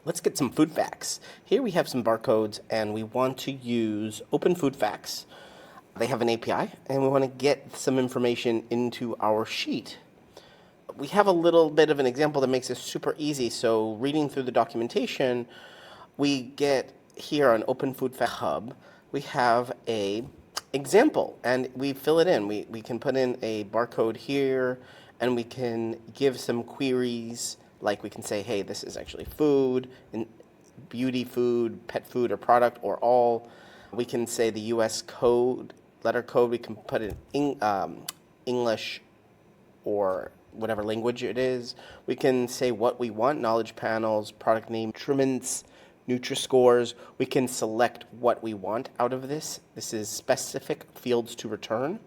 Let's get some food facts. Here we have some barcodes, and we want to use Open Food Facts. They have an API, and we want to get some information into our sheet. We have a little bit of an example that makes this super easy. So reading through the documentation, we get here on Open Food Fact Hub, we have a example, and we fill it in. We can put in a barcode here, and we can give some queries. Like we can say, hey, this is actually food, beauty food, pet food, or product, or all. We can say the US code, letter code. We can put in English or whatever language it is. We can say what we want, knowledge panels, product name, nutriments, Nutri-scores. We can select what we want out of this. This is specific fields to return.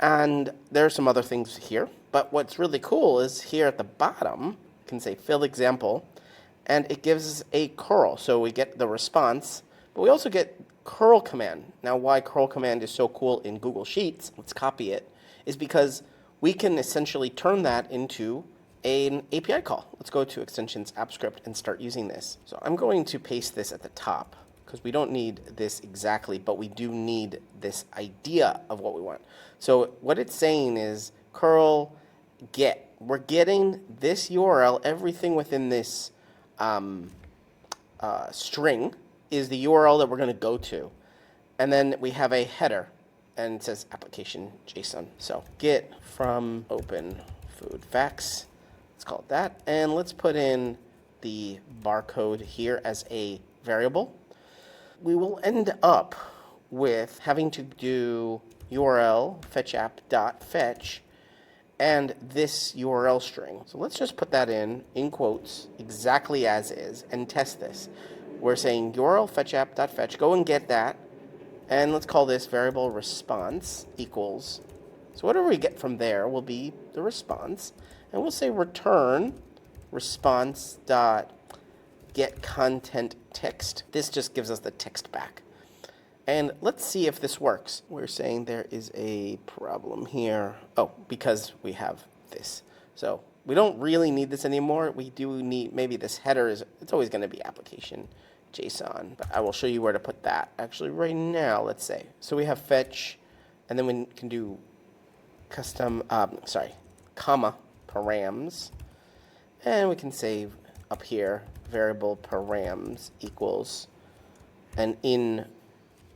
And there are some other things here. But what's really cool is here at the bottom, can say fill example, and it gives us a curl. So we get the response, but we also get curl command. Now why curl command is so cool in Google Sheets, let's copy it, is because we can essentially turn that into an API call. Let's go to extensions app script and start using this. So I'm going to paste this at the top because we don't need this exactly, but we do need this idea of what we want. So what it's saying is curl get. We're getting this URL, everything within this string is the URL that we're going to go to. And then we have a header, and it says application JSON. So get from Open Food Facts, let's call it that. And let's put in the barcode here as a variable. We will end up with having to do UrlFetchApp.fetch and this URL string. So let's just put that in quotes, exactly as is, and test this. We're saying UrlFetchApp.fetch, go and get that, and let's call this variable response equals. So whatever we get from there will be the response, and we'll say return response dot get content text. This just gives us the text back. And let's see if this works. We're saying there is a problem here. Oh, because we have this. So we don't really need this anymore. We do need, maybe this header is, it's always going to be application JSON. But I will show you where to put that. Actually, right now, let's say. So we have fetch, and then we can do custom, comma, params. And we can say up here, variable params equals, and in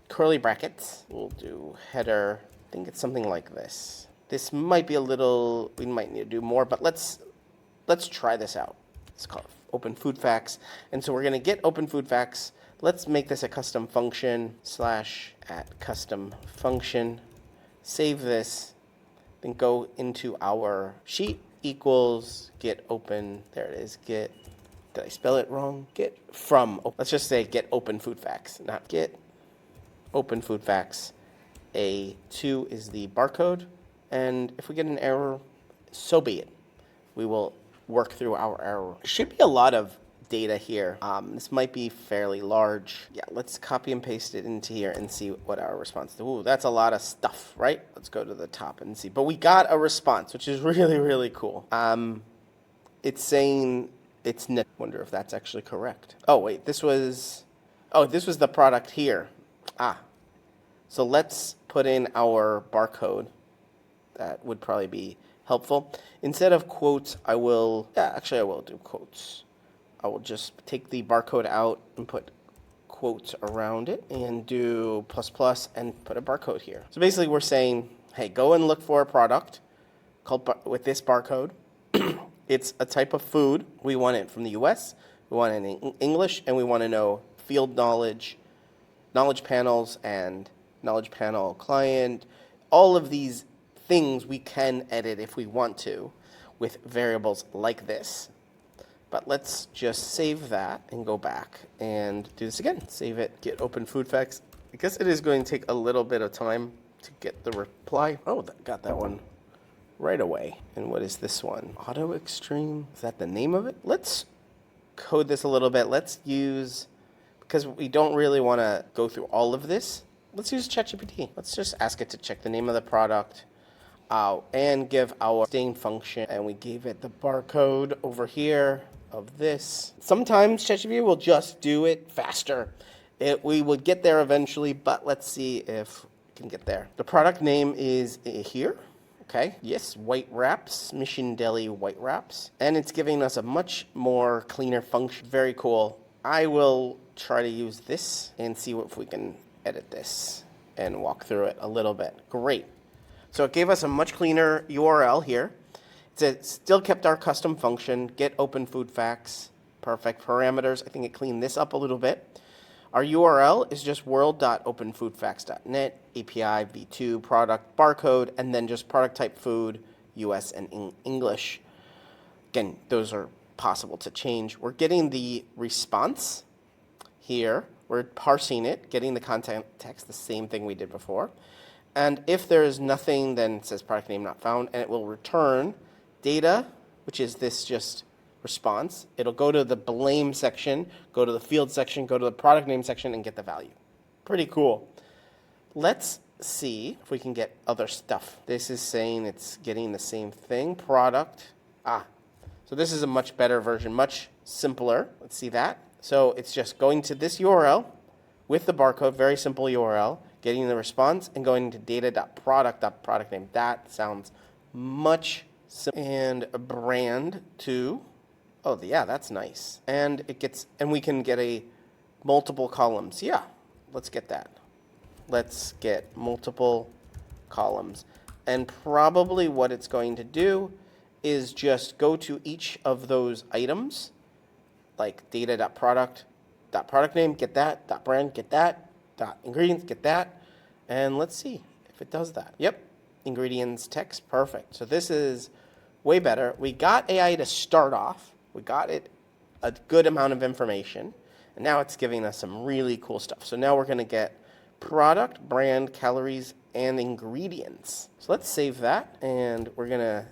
curly brackets, we'll do header. I think it's something like this. This might be a little, we might need to do more, but let's try this out. It's called Open Food Facts. And so we're going to get Open Food Facts. Let's make this a custom function, /@ custom function. Save this, then go into our sheet equals get open, there it is, get, did I spell it wrong? Get from, let's just say get Open Food Facts, not get Open Food Facts. A2 is the barcode, and if we get an error, so be it. We will work through our error. Should be a lot of data here. This might be fairly large. Yeah, let's copy and paste it into here and see what our response is. Ooh, that's a lot of stuff, right? Let's go to the top and see. But we got a response, which is really, really cool. It's saying it's net. Wonder if that's actually correct. Oh, wait, this was the product here. So let's put in our barcode. That would probably be helpful. Instead of quotes, I will do quotes. I will just take the barcode out and put quotes around it and do ++ and put a barcode here. So basically we're saying, hey, go and look for a product called with this barcode. It's a type of food. We want it from the US, we want it in English, and we want to know field knowledge, knowledge panels, and knowledge panel client. All of these things we can edit if we want to with variables like this. But let's just save that and go back and do this again. Save it, get Open Food Facts. I guess it is going to take a little bit of time to get the reply. Oh, got that one right away. And what is this one? Auto Extreme, is that the name of it? Let's code this a little bit. Let's use, because we don't really want to go through all of this, let's use ChatGPT. Let's just ask it to check the name of the product. out and give our stain function, and we gave it the barcode over here of this. Sometimes ChatGPT will just do it faster. We would get there eventually, but let's see if we can get there. The product name is here. Okay, yes, white wraps, Mission Deli white wraps. And it's giving us a much more cleaner function. Very cool. I will try to use this and see if we can edit this and walk through it a little bit. Great. So it gave us a much cleaner URL here. It still kept our custom function, get open food facts, perfect parameters. I think it cleaned this up a little bit. Our URL is just world.openfoodfacts.net, API, v2, product, barcode, and then just product type food, US and English. Again, those are possible to change. We're getting the response here. We're parsing it, getting the content text, the same thing we did before. And if there is nothing, then it says product name not found, and it will return data, which is this just response. It'll go to the blame section, go to the field section, go to the product name section, and get the value. Pretty cool. Let's see if we can get other stuff. This is saying it's getting the same thing, product. So this is a much better version, much simpler. Let's see that. So it's just going to this URL with the barcode, very simple URL, getting the response, and going to data.product.product name. That sounds much simpler. And a brand to, oh yeah, that's nice. And it gets, and we can get a multiple columns. Yeah, let's get that. Let's get multiple columns. And probably what it's going to do is just go to each of those items, like data.product.product name, get that, .brand, get that, .ingredients, get that. And let's see if it does that. Yep, ingredients text, perfect. So this is way better. We got AI to start off. We got it a good amount of information, and now it's giving us some really cool stuff. So now we're going to get product, brand, calories, and ingredients. So let's save that, and we're going to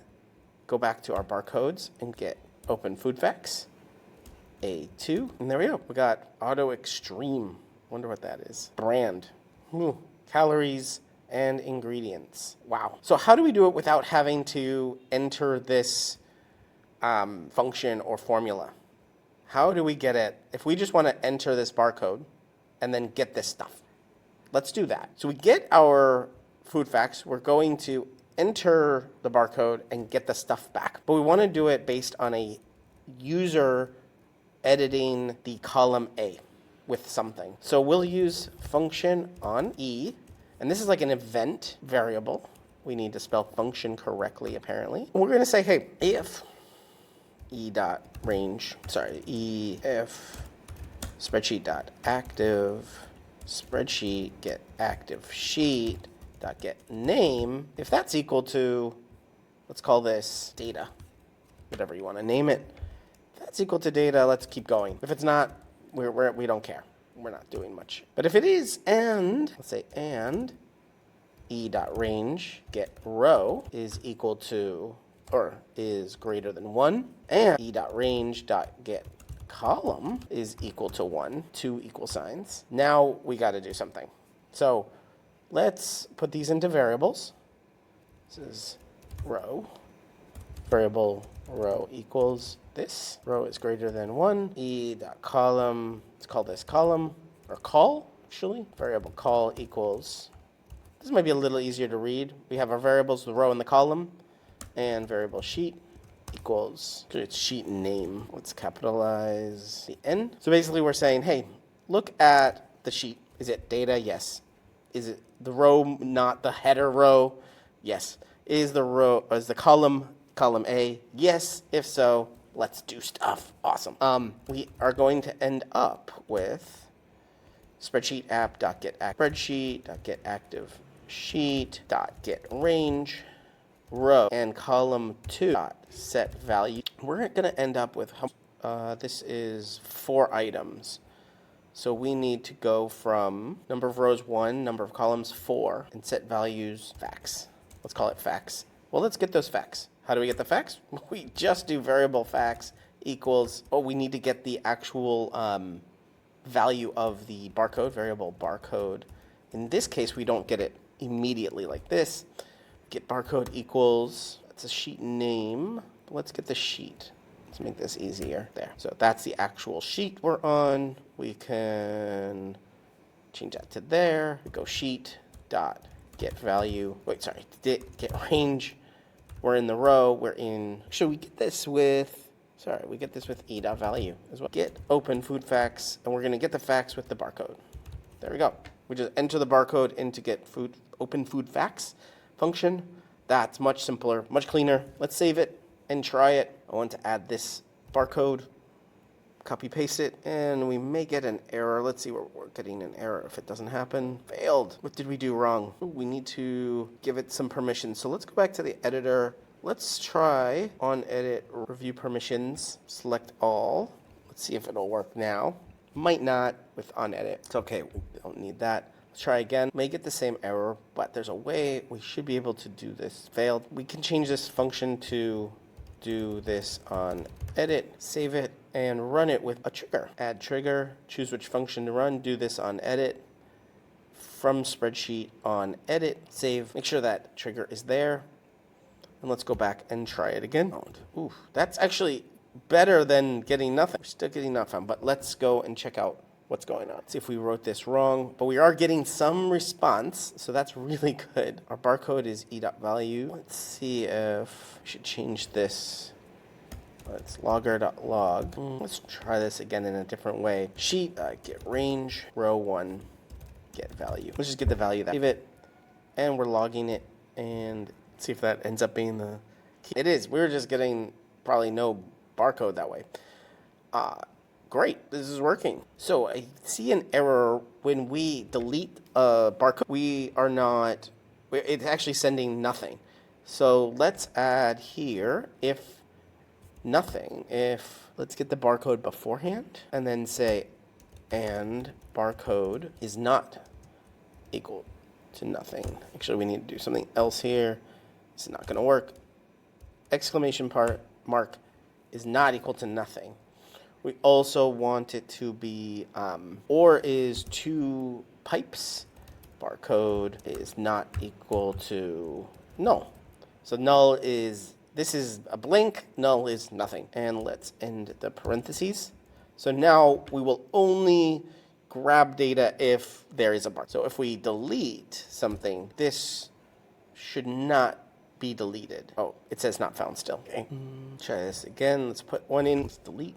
go back to our barcodes and get open food facts, A2, and there we go. We got auto extreme. Wonder what that is. Brand, calories, and ingredients. Wow. So how do we do it without having to enter this function or formula? How do we get it if we just want to enter this barcode and then get this stuff? Let's do that. So we get our food facts. We're going to enter the barcode and get the stuff back. But we want to do it based on a user editing the column A with something. So we'll use function on E, and this is like an event variable. We need to spell function correctly, apparently. We're going to say, hey, if if spreadsheet.active spreadsheet get active sheet dot get name, if that's equal to, let's call this data, whatever you want to name it. If that's equal to data, let's keep going. If it's not, we don't care. We're not doing much. But if it is, and let's say and e.range get row is equal to or is greater than 1, and e.range get column is equal to 1, 2 equal signs. Now we got to do something. So let's put these into variables. This is row. Variable row equals this. Row is greater than 1. E.column, let's call this column, or call, actually. Variable call equals, this might be a little easier to read. We have our variables, the row and the column, and variable sheet equals, it's sheet name. Let's capitalize the N. So basically we're saying, hey, look at the sheet. Is it data? Yes. Is it the row, not the header row? Yes. Is the row, is the column A? Yes. If so, let's do stuff. Awesome. We are going to end up with spreadsheet app.get spreadsheet.get active sheet.get range row and column 2 set value. We're going to end up with this is 4 items. So we need to go from number of rows 1, number of columns 4, and set values facts. Let's call it facts. Well, let's get those facts. How do we get the facts? We just do variable facts equals, we need to get the actual value of the barcode, variable barcode. In this case, we don't get it immediately like this. get barcode equals, that's a sheet name. Let's get the sheet. Let's make this easier. There. So that's the actual sheet we're on. We can change that to there. We go sheet dot get value. Wait, sorry. Get range. We're in the row. We're in. Should we get this with? Sorry, we get this with e.value as well. Get open food facts, and we're going to get the facts with the barcode. There we go. We just enter the barcode into get food open food facts function. That's much simpler, much cleaner. Let's save it and try it. I want to add this barcode, copy paste it, and we may get an error. Let's see where we're getting an error. If it doesn't happen, failed. What did we do wrong? Ooh, we need to give it some permissions. So let's go back to the editor. Let's try onEdit review permissions, select all. Let's see if it'll work now. Might not with onEdit. It's okay, we don't need that. Let's try again. May get the same error, but there's a way we should be able to do this. Failed. We can change this function to do this on edit, save it, and run it with a trigger. Add trigger, choose which function to run, do this on edit, from spreadsheet on edit, save, make sure that trigger is there. And let's go back and try it again. Ooh, that's actually better than getting nothing. We're still getting not found, but let's go and check out what's going on. See if we wrote this wrong, but we are getting some response, so that's really good. Our barcode is e.value. Let's see if we should change this. Let's logger.log. Let's try this again in a different way. Sheet, get range, row 1, get value. Let's just get the value that. Save it, and we're logging it, and see if that ends up being the key. It is. We were just getting probably no barcode that way. Great, this is working. So I see an error when we delete a barcode. It's actually sending nothing. So let's add here if nothing. Let's get the barcode beforehand and then say, and barcode is not equal to nothing. Actually, we need to do something else here. This is not going to work. Exclamation mark is not equal to nothing. We also want it to be, or is 2 pipes. Barcode is not equal to null. So null is, this is a blank, null is nothing. And let's end the parentheses. So now we will only grab data if there is a barcode. So if we delete something, this should not be deleted. Oh, it says not found still. Okay. Try this again. Let's put 1 in. Let's delete.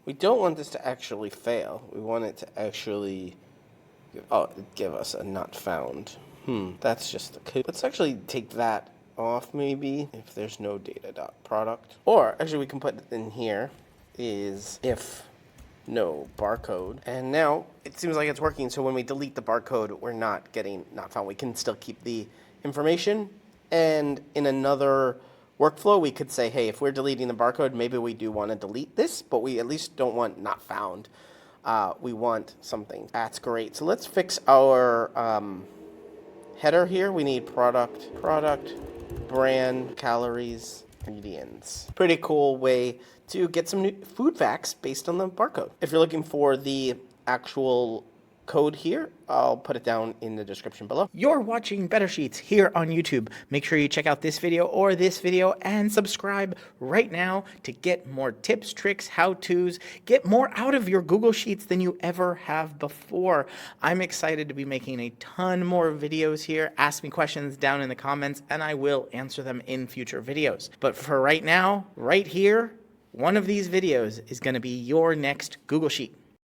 We don't want this to actually fail. We want it to actually give us a not found. That's just the code. Let's actually take that off maybe if there's no data.product. Or actually we can put it in here is if no barcode. And now it seems like it's working. So when we delete the barcode, we're not getting not found. We can still keep the information. And in another workflow, we could say, hey, if we're deleting the barcode, maybe we do want to delete this, but we at least don't want not found. We want something. That's great. So let's fix our header here. We need product, brand, calories, ingredients. Pretty cool way to get some new food facts based on the barcode. If you're looking for the actual code here, I'll put it down in the description below. You're watching Better Sheets here on YouTube. Make sure you check out this video or this video and subscribe right now to get more tips, tricks, how-tos, get more out of your Google Sheets than you ever have before. I'm excited to be making a ton more videos here. Ask me questions down in the comments and I will answer them in future videos. But for right now, right here, one of these videos is going to be your next Google Sheet.